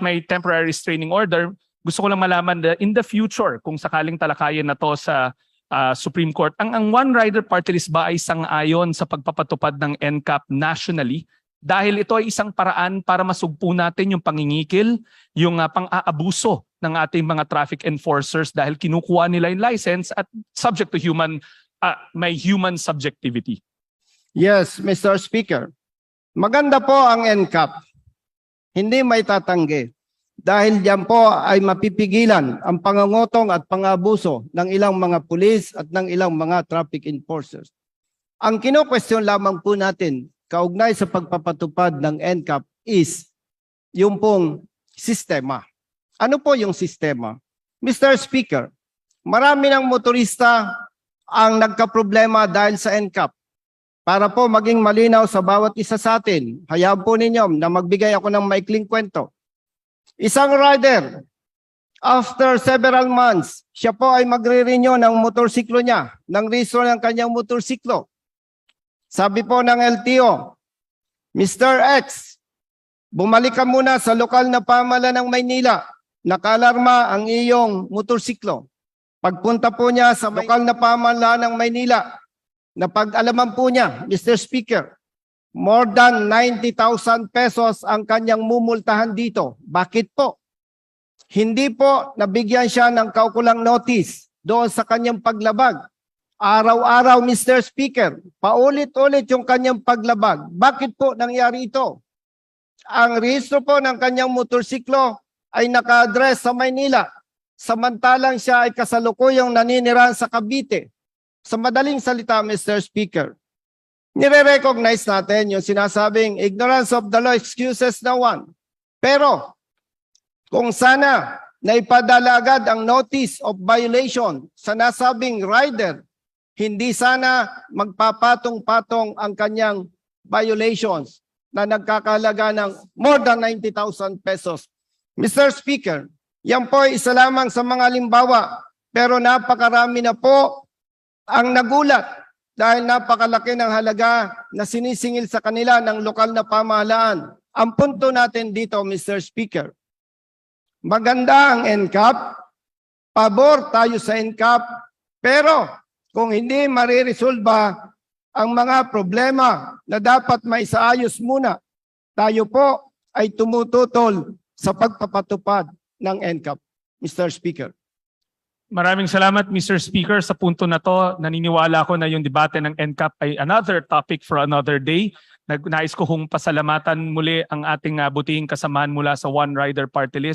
may temporary restraining order, gusto ko lang malaman in the future, kung sakaling talakayin na to sa Supreme Court, ang One Rider Party List ba ay sang-ayon sa pagpapatupad ng NCAP nationally? Dahil ito ay isang paraan para masugpo natin yung pangingikil, yung pang-aabuso ng ating mga traffic enforcers dahil kinukuha nila yung license at subject to may human subjectivity. Yes, Mr. Speaker. Maganda po ang NCAP. Hindi may tatanggi. Dahil diyan po ay mapipigilan ang pangangotong at pangabuso ng ilang mga pulis at ng ilang mga traffic enforcers. Ang kino-question lamang po natin kaugnay sa pagpapatupad ng NCAP is yung pong sistema. Ano po yung sistema? Mr. Speaker, marami ng motorista ang nagkaproblema dahil sa NCAP. Para po maging malinaw sa bawat isa sa atin, hayaan po ninyo na magbigay ako ng maikling kwento. Isang rider, after several months, siya po ay magre-renew ng motorsiklo niya, ng rehistro ng kanyang motorsiklo. Sabi po ng LTO, Mr. X, bumalik ka muna sa lokal na pamahalaan ng Maynila. Nakalarma ang iyong motorsiklo. Pagpunta po niya sa lokal na pamahalaan ng Maynila, napag-alaman po niya, Mr. Speaker, more than 90,000 pesos ang kanyang mumultahan dito. Bakit po? Hindi po nabigyan siya ng kaukulang notice doon sa kanyang paglabag. Araw-araw, Mr. Speaker, paulit-ulit yung kanyang paglabag. Bakit po nangyari ito? Ang rehistro po ng kanyang motorsiklo ay naka-address sa Maynila. Samantalang siya ay kasalukuyang naninirahan sa Cavite. Sa madaling salita, Mr. Speaker, nire-recognize natin yung sinasabing ignorance of the law excuses no one. Pero kung sana naipadala agad ang notice of violation sa nasabing rider, hindi sana magpapatong-patong ang kanyang violations na nagkakalaga ng more than 90,000 pesos. Mr. Speaker, yan po ay isa lamang sa mga halimbawa, pero napakarami na po ang nagulat dahil napakalaki ng halaga na sinisingil sa kanila ng lokal na pamahalaan. Ang punto natin dito, Mr. Speaker, maganda ang NCAP, pabor tayo sa NCAP, pero kung hindi mariresolba ang mga problema na dapat maisaayos muna, tayo po ay tumututol sa pagpapatupad ng NCAP, Mr. Speaker. Maraming salamat, Mr. Speaker. Sa punto na to, naniniwala ko na yung debate ng NCAP ay another topic for another day. Nais ko hong pasalamatan muli ang ating butihing kasamahan mula sa One Rider Party List.